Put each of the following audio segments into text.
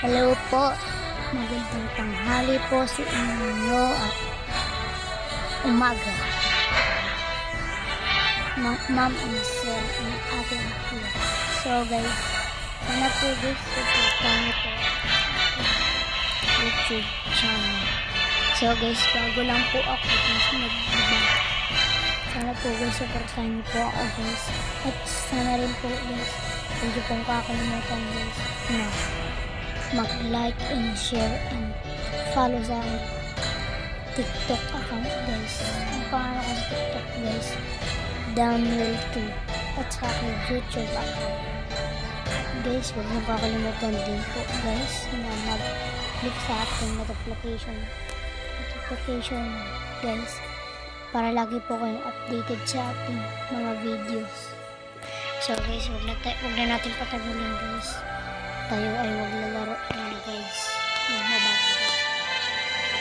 Hello po, magandang tanghali po sa inyo at umaga. Ma'am and sir and ating here. So guys, sana po guys, supportan niyo po YouTube channel. So guys, bago lang po ako guys nag-vlog. Sana po guys, supportan niyo po ako guys. At sana rin po guys, hindi pong kakalimutan guys na mag-like and share and follow sa aking TikTok account guys. Ang pangalan ko sa TikTok guys, Daniel2, at sa aking YouTube account. Guys, huwag nyo kakalimutan din po guys na mag-click sa ating notification guys, para lagi po kayong updated sa ating mga videos. So guys, huwag na natin patagalin guys. Tayo ay maglalaro na guys ng mababa.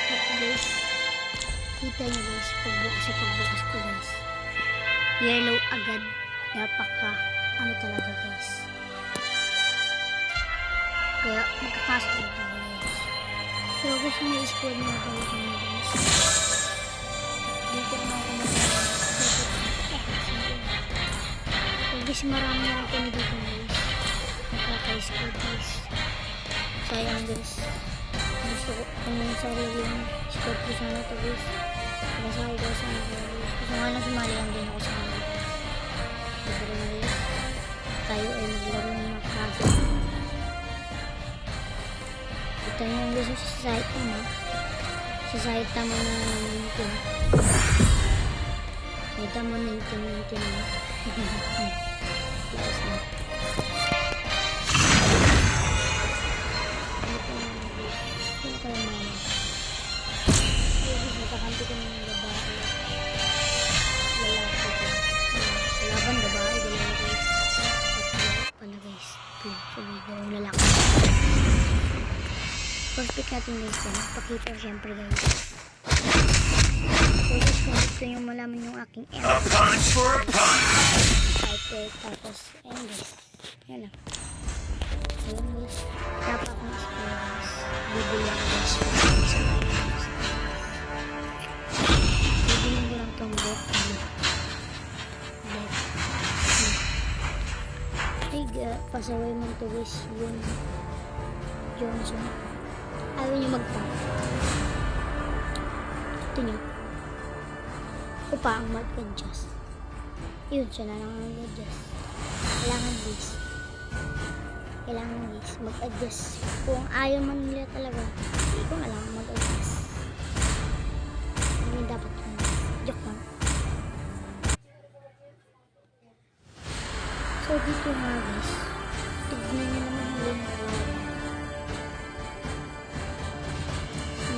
At guys, kita nyo guys, pagbukas ko guys, yellow agad. Napaka ano talaga guys, kaya magkakasok na tayo guys. So guys, may squad na ako guys. Dito na ako so guys, marami na ako dito guys. Nakaka-squad guys. Sayang guys, gusto ko kung sarili yung squad ko sana to guys. Pinasabi ko sana to guys. Gusto nga lang sumali lang din ako sa mga pero na guys, tayo ay maglaro ng mga kaso. Ito yung gusto sa site mo, sa site mo na natin. Site mo na natin lakas na. Nakakampi ko ng babae, lalaki ko laban babae, dalawa guys, at pala guys, so dalawang lalaki. First pick natin guys yan, pakita syempre guys. So guys, kung gusto nyo malaman yung aking a punch for a punch, tapos ayun guys, yan lang. Ayun guys, dapat akong spray guys, bibili ako guys sa guys. Bibili ko lang tong bet. Ay, pasaway man to guys yung Johnson. Ayaw nyo mag-tap. Ito nyo. Ito pa ang mag-adjust. Yun, siya na lang ang mag-adjust. Kailangan guys mag-adjust. Kung ayaw man nila talaga, hindi ko alam mag-adjust. Hindi dapat yun. Joke lang. So dito nga guys, tignan nyo naman yung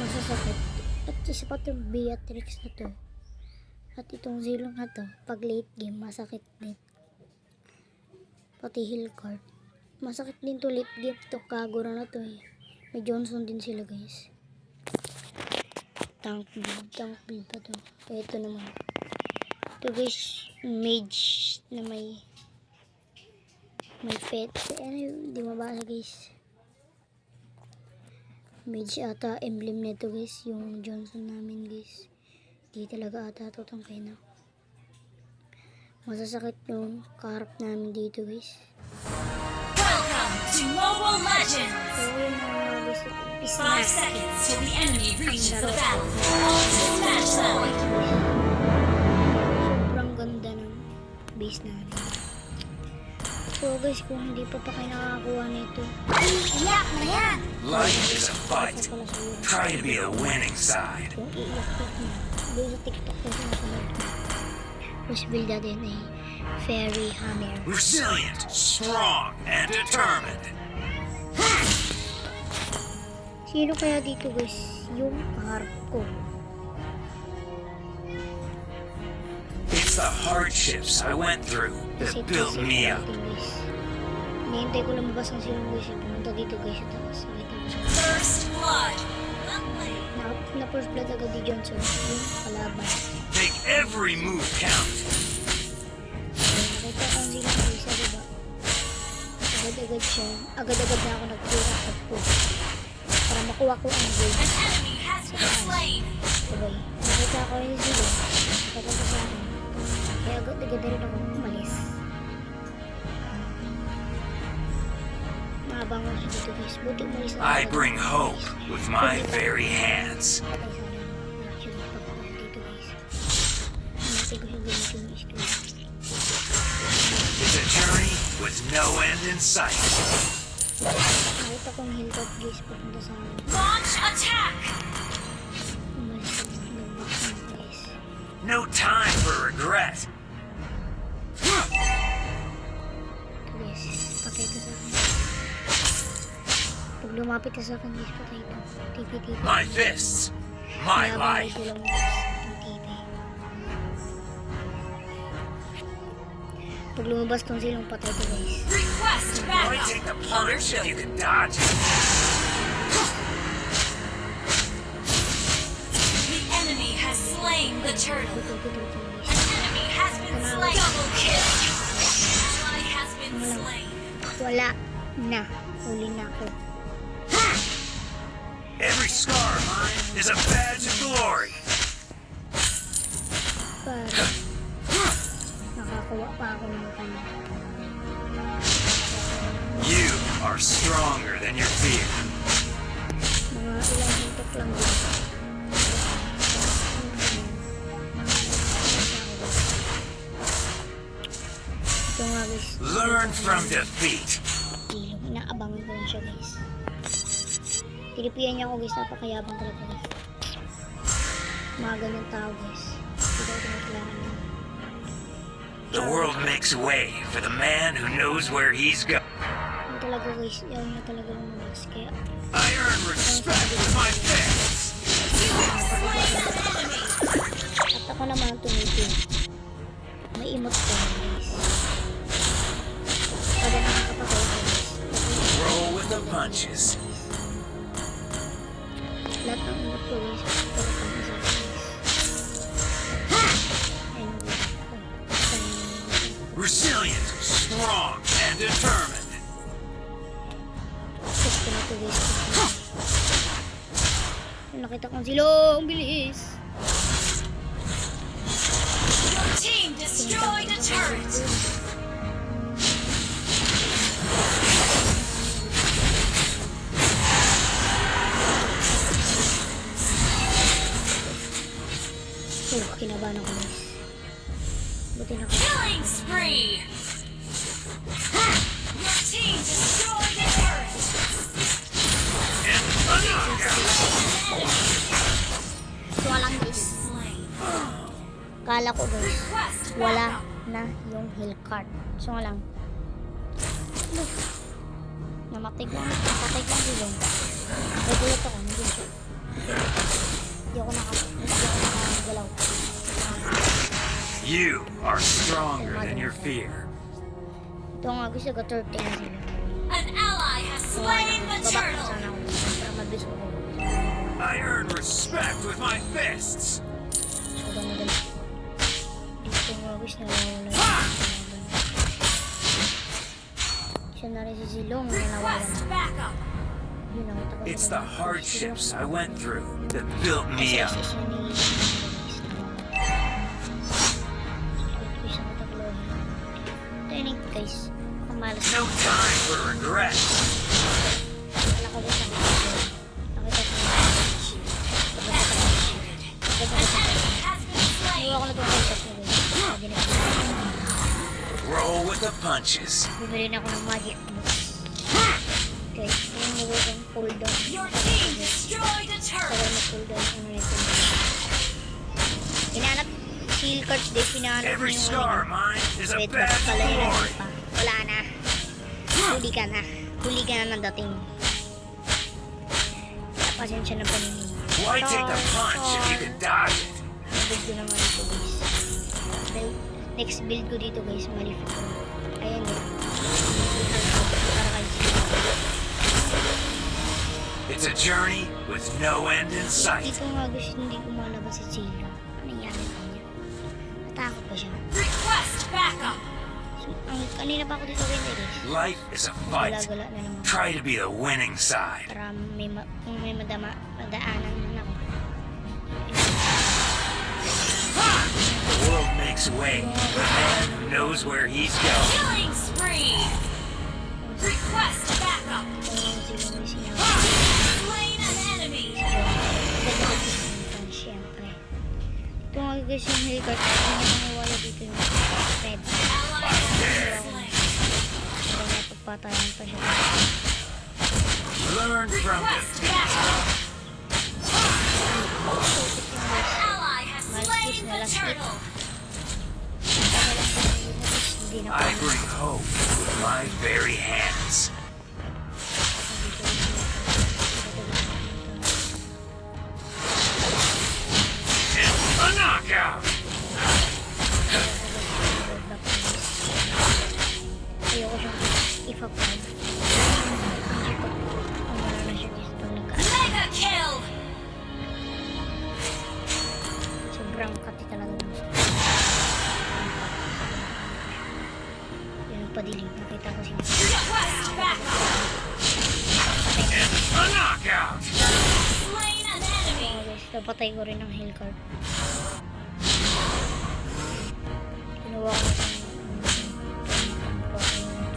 masasakit. At isa pa itong Beatrix na to. At itong Zilong na to, pag late game, masakit din. Pati heal card. Masakit din to late game to. Kagura na to eh. May Johnson din sila guys. Tank build pa to. Ito naman. Ito guys, mage na may fet. Ano, di mabasa guys. Mage ata emblem nito guys, yung Johnson namin guys. Di talaga ata ito tangkay na. Masasakit yung kaharap namin dito guys. Welcome to Mobile Legends! So yun mga guys, 5 seconds till the enemy reaches the battle. Ultimate match them! Sobrang ganda ng base natin. So guys, kung hindi pa kayo nakakakuha nito, iyak na yan! Life is a fight. Try to be the winning side. Kung iiyak-iyak na, doon sa TikTok ko sinapanood ko. Tapos build natin ay Fairy Hammer. Resilient, strong, and determined. Sino kaya dito guys yung kaharap ko? It's the hardships I went through that built me up. Nihintay ko lumabas ang silong guys. Pumunta dito guys sa taas. Nakita ko siya. First blood! Na first blood agad di Johnson. Yung kalaban. Make every move count. Nakita ko ang silong guys sa diba? Agad-agad siya. Agad-agad na ako nag-clear up po. Para makuha ko ang gold. An enemy has been slain. Sabay. Nakita ko yung zero. Papunta sa akin. Kaya agad-agad na rin ako umalis. Mahabang ako siya dito guys. Buti umalis na I ako. bring hope with my very hands. Patay sa akin. Actually, papunta dito guys. Natin ko siya gamitin yung skill. It's a journey with no end in sight. Nakita kong hilltop guys papunta sa akin. Launch attack. Umalis ako ng box na guys. No time for regret. Ito guys, patay ito sa akin. Pag lumapit ka sa akin guys, patay ito. Tipi-tipi. My fists, my Kaya life. ko lang guys, yung tipi. Pag lumabas tong silong patay ito guys. Request Why backup. take the punch if you can dodge it? The enemy has slain the turtle. Ito guys. An enemy has been slain. Double kill. An ally has been slain. Wala na. Huli na ako. Every scar of mine is a badge of glory. Para nakakuha pa ako ng kanya. You are stronger than your fear. Mga ilang hintok lang din. Ito nga guys. Learn from defeat. Ilong. Inaabangan ko lang siya guys. Tinipian niya ako guys. Napakayabang talaga guys. Mga ganyan tao guys. Hindi ko tinatularan niya. The world makes way for the man who knows where he's going. Yan talaga guys. Yan na talaga lumabas. Kaya I earn respect with my fists. You have slain an enemy. at ako naman tumitin. May emote ko guys. Pag nakakapatay ko guys. Roll with the punches. Lahat ng emote ko guys. Pero kung isa guys. Ayun guys. Resilient, strong, and determined. Push ko na ito guys. Nakita kong silong. Bilis. Your team destroyed a turret. Kinabahan ako guys. Buti na ako. Killing spree. Your team destroyed a turret. And a knockout. Walang guys. Slain. Kala ko guys. Request Wala backup. na yung heal card. So nga lang. Ano? Namatik lang. Namatik lang silong. Nagulat ako. Hindi siya. Hindi ako nakagalaw. You are stronger than your fear. Ito nga guys. Nag-13 na sila. An ally has slain the Babak turtle. sana ako. Para mabilis ko. I earn respect with my fists. So madali. Dito nga guys. Nawawala. Siya na rin si Silong. Nawawala. Request backup. Yun nakita ko. It's the hardships I went through that built me up. Guys, kamalas. No time for regret. Wala ko guys ang nakita ko. Has been slain. Iwa ko na itong contact mo guys. Sabi na ko. Roll with the punches. Bumili na ako ng magic box. Guys, yung nagawa kong cooldown. Your team destroyed a Tagal turret. na cooldown. Ano nito? Hinanap seal card din. Hinanap Every yung scar of mine is a wait, badge of pala yun glory. pa. Wala na. Huli ka na. Huli ka na ng dating. Pasensya na paningin. Why take the punch if you can dodge it? Build ko naman ito guys. Dahil next build ko dito guys, malifit ko. Ayan eh. Para kay It's a journey with no end in sight. dito nga guys, hindi ko malabas si Chilo. Ano nangyari sa kanya? Natakot pa siya. Request backup. Ang kanina pa ako dito guys. Life is a fight. Gala-gala na lang ako. Try to be the winning side. Para kung may madaanan man ako. The world makes way for the man who knows where he's going. Killing spree. Request backup. Kung sino may sinabi. Slain an enemy. Siyempre. Ito nga guys yung Hellcurt. Hindi na nawala dito yung red. Ally has been slain. Kaya napagpatayan pa siya. Learn from Request defeat. backup. Focus yung guys. Ally has slain the turtle. Hindi na I bring hope with my very hands. A knockout! Ayoko siyang ipa-flag. Kasi pag wala na siya guys pag Mega kill. sobrang kati talaga ng yung padilim. Nakita ko siya. Request backup. A knockout! Slain an enemy. Kaya guys, napatay ko rin ang Hellcurt. Kinuha ko na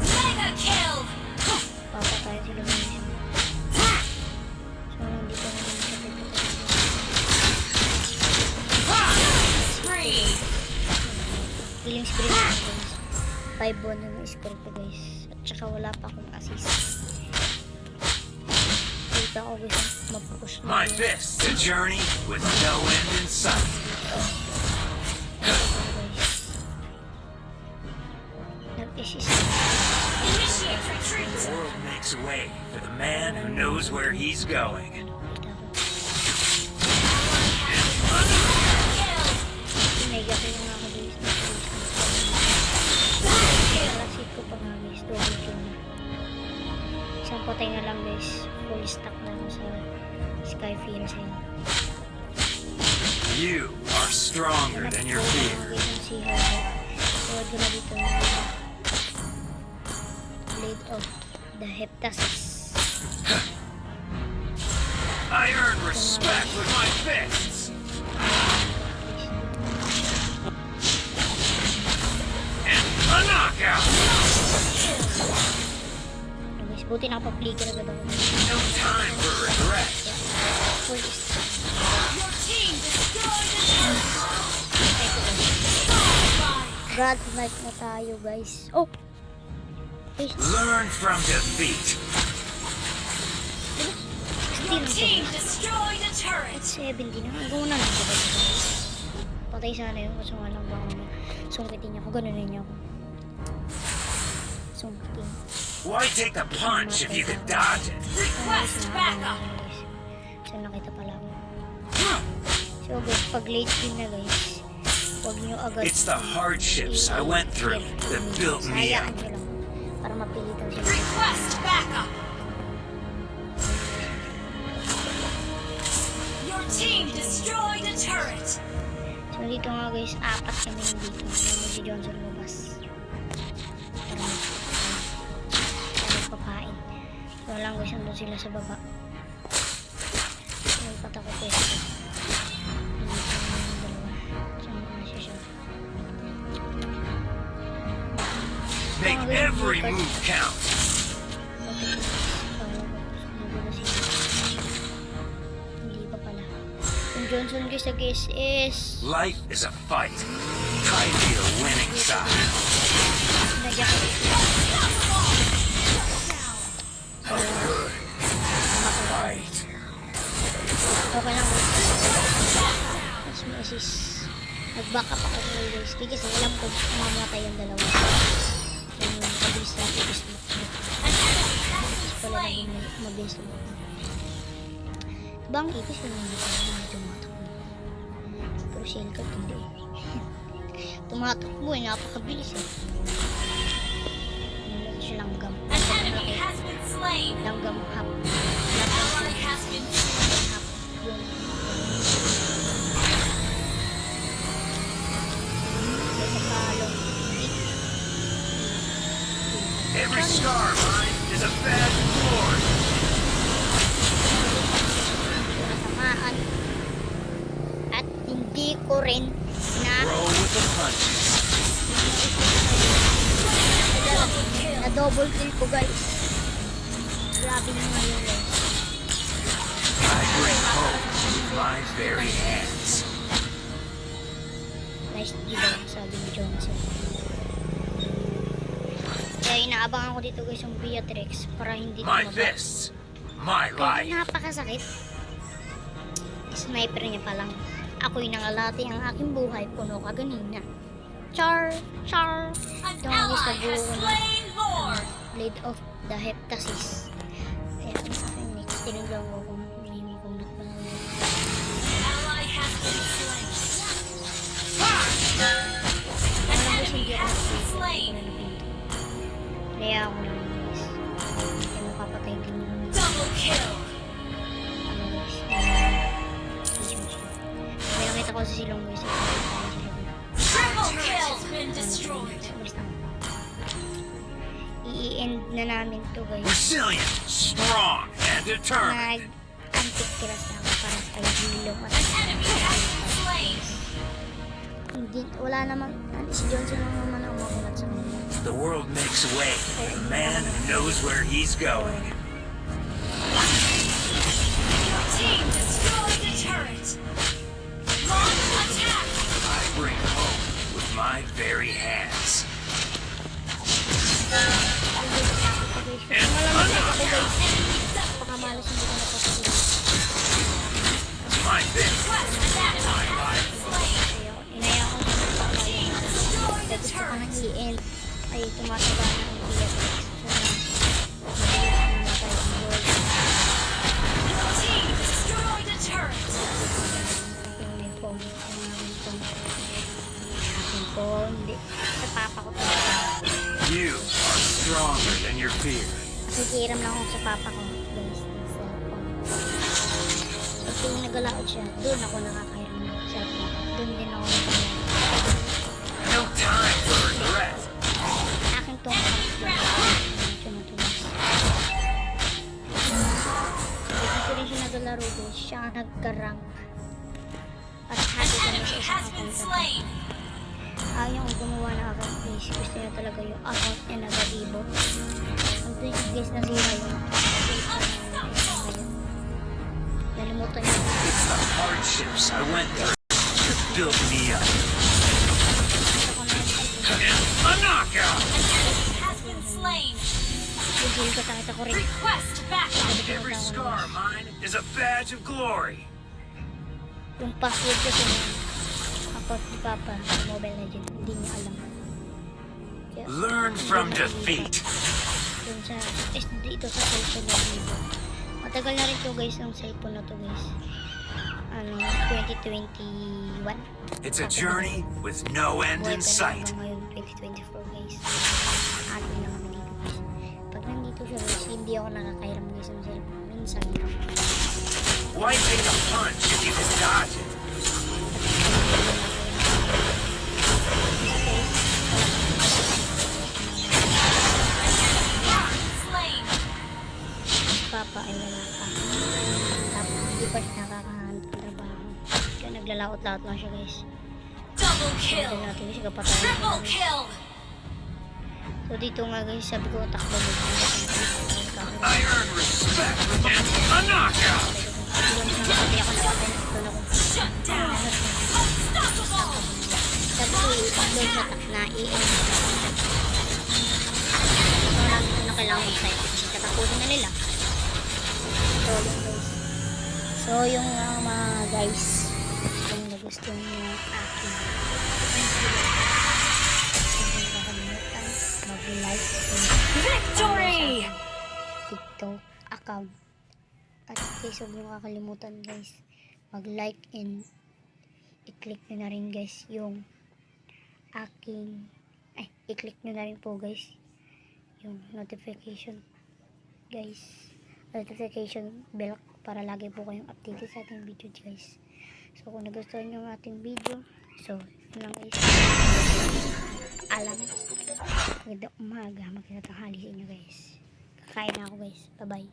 Mega kill. papatay sila ng isa. So, hindi ko naman siya pipatay. Spree. Healing spree na guys. 5-1 yung score ko guys. At saka wala pa akong assist. Kita ko guys, mapupush na My guys. fist's a journey with no end in sight. Nag-assist. Initiate retreat. The world makes way for the man who knows where he's going. Kita ko. Kill. Mega kill nga ako guys. Nalasit ko pa nga guys. Double kill na. Isang patay na lang guys. Full stack na ako sa Skyfield sa'yo. You are stronger than your fear. Si Hellcurt. Tawad ko na dito yung Blade of the Heptasis. I earn respect with my fists. And a knockout! Guys, buti nakapag-flicker agad ako. No time for regret. Full stack. Your team destroyed the turret. God Knight na tayo guys. Oh! Guys, Learn from defeat. 16 na siya. Team destroyed the turret. 17 na. Hanggang una lang siya guys. Patay sana yun. Kaso nga lang baka na sungkitin niya ako. Ganunin niya ako. Sungkitin. Why take the punch if you could dodge it? Request backup. So nakita pala ako. So guys, pag late game na guys, huwag nyo agad. It's the hardships I went through that built me up. Sayaan nyo lang. Para mapilitan sila. Request backup. Your team destroyed a turret. So dito nga guys, 4 kami dito. Yung si Johnson lumabas. Para magpapain. So lang guys, andun sila sa baba. So patakot guys. Dito yung dalawa. So nasa siya. Make every move count. Hindi pa pala. Yung Johnson guys, guys is Life is a fight. Try to be the winning side. nagyak ko. Fight. Okay lang guys. Mas may assist. Nag-back up ako guys. Kasi alam ko mamatay yung dalawa. Yung mabilis na mabilis mo. Pala lang mabilis mo. Bang kasi yung hindi ko na tumatakbo. Pero si Hellcurt hindi. Tumatakbo napakabilis eh. Ano siya langgam. An enemy has been slain. Langgam hap. Ally has been slain. Hap. Yung may pagkalong hit. rin na Roll with the punches. na double kill ko guys. Grabe naman yun guys. I bring hope with my very hands. Nice job, sabi ni Johnson. Kaya inaabangan ko dito guys yung Beatrix para hindi My tumaba. fists. My Kaya life. napakasakit. Sniper niya pa lang. Ako'y nangalati ang aking buhay puno kaganina. Char! Char! An Ito ang guys ally has nabuo ng slain Lord. Blade of the Heptasis. Kaya ang aking next tinignan ko kung minimum kong nakbalan. Ally has been slain. Ano lang guys hindi ako Has been slain. Kaya ako lang guys. Kaya mapapatay din yung Double kill. ano guys. May nakita ko sa silong guys. Triple kill has been destroyed. Basta i-end na namin to guys. Resilient, strong, and determined. Nag-antik-kiras na ako para sa ilong at Enemy has been slain. hindi, wala naman, si Johnson lang naman ang makulat sa kanila. The world makes way for a man who knows where he's going. Your team destroyed the turret. Launch attack. I bring hope with my very hands. And Pakamalas hindi ko napapagod. my fist. Quest anatomy has been slain. Inaya ko siya ng pakamalas. Team destroyed the Gusto ko nang turret. i-end ay tumataba na ang Beatrix. So, mabilis na namatay ang gold. Your team destroyed the turret. Aking may phone. Ang aking phone. Aking phone. Hindi. Sa papa ko talaga. You are stronger than your fear. Nakikiram lang ako sa papa ko. Guys, ng cellphone. So, tuwing nagalaot siya, doon ako nakakairam ng cellphone. Doon din ako nakakairam. No time for regret. Akin to ang medyo matulas. Hindi ko rin siya nagalaro guys. Siya ang nagkarang. At happy kami Enemy sa isang has been account. slain. Ayaw ang gumawa ng account guys. Gusto niya talaga yung account niya na galibo. Ang tuwing guys nasira yung nalimutan niya. It's the hardships I went through that built me up. Gusto ko na yun. A knockout. Has been slain. Gigil ko takit ako rin. Request backup. Every scar of mine is a badge of glory. Yung password kasi ng account ni Papa sa Mobile Legends, hindi niya alam. Kaya, Learn from hindi niya defeat. nakita. Dun sa, dito sa cellphone na dito. Matagal na rin to guys, ang cellphone na to guys. Ano, 2021. It's a journey with no end Buhay in pa rin sight. hanggang ngayon, 2024 guys. Atin na kami dito guys. Pag nandito siya guys, hindi ako nakakairam guys ng cellphone. Minsan lang. Why take a punch if you can dodge it? Slain. Papa ay wala pa. Tapos hindi pa siya nakakahanap ng trabaho. Kaya naglalaot-laot lang siya guys. Double Hindi kill. natin siya kapatayan. Triple kill. So dito nga guys, sabi ko takbo dito. I earn respect and a knockout. Sabi ako nakatay na ito na kung Shut down. Unstoppable. sabi ko i-upload sa tak na i-end. So lang na kailangan mag-type kasi katapusin na nila. So yung guys. So yung mga guys, kung nagustuhan nyo yung aking huwag kakalimutan mag-like Victory. TikTok account. At guys, huwag nyo kakalimutan guys mag-like and i-click nyo na rin guys yung aking i-click nyo na rin po guys yung notification bell para lagi po kayong updated sa ating video guys. So kung nagustuhan nyo ang ating video, so yun lang guys, alam magandang umaga, magandang tanghali sa inyo guys. Kakain na ako guys, bye bye.